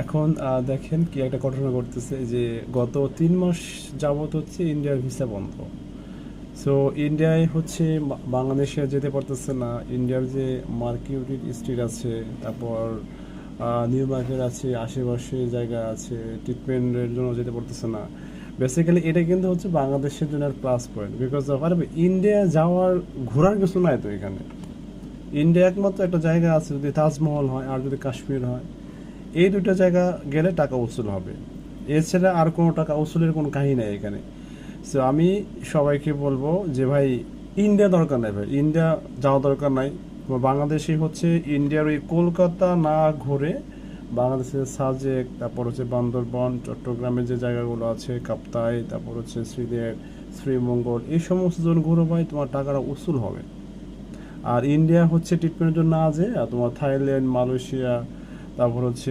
এখন দেখেন কি একটা ঘটনা ঘটতেছে যে গত 3 মাস যাবত হচ্ছে ইন্ডিয়ার ভিসা বন্ধ। সো ইন্ডিয়ায় হচ্ছে বাংলাদেশে যেতে পারতেছে না। ইন্ডিয়ার যে মার্কিউরির স্ট্রিট আছে, তারপর নিউ মার্কেট আছে, আশেপাশে জায়গা আছে, ট্রিটমেন্টের জন্য যেতে পারতেছে না। বেসিক্যালি এটা কিন্তু হচ্ছে বাংলাদেশের জন্য প্লাস পয়েন্ট, বিকজ অফ আরে ইন্ডিয়া যাওয়ার ঘোরার কিছু নাই তো এখানে। ইন্ডিয়া একমাত্র একটা জায়গা আছে, যদি তাজমহল হয় আর যদি কাশ্মীর হয়, এই দুটো জায়গা গেলে টাকা উসুল হবে। এছাড়া আর কোনো টাকা উসুলের কোনো কাহিনী নেই এখানে। সো আমি সবাইকে বলবো যে ভাই, ইন্ডিয়া দরকার নাই ভাই, ইন্ডিয়া যাওয়া দরকার নাই। তোমার বাংলাদেশই হচ্ছে ইন্ডিয়ার ওই কলকাতা না ঘুরে বাংলাদেশের সাজেক, তারপর হচ্ছে বান্দরবন, চট্টগ্রামের যে জায়গাগুলো আছে, কাপ্তাই, তারপর হচ্ছে শ্রীদেব, শ্রীমঙ্গল, এই সমস্ত জন ঘুরে ভাই, তোমার টাকাটা উসুল হবে। আর ইন্ডিয়া হচ্ছে ট্রিটমেন্টের জন্য আছে, আর তোমার থাইল্যান্ড, মালয়েশিয়া, তারপর হচ্ছে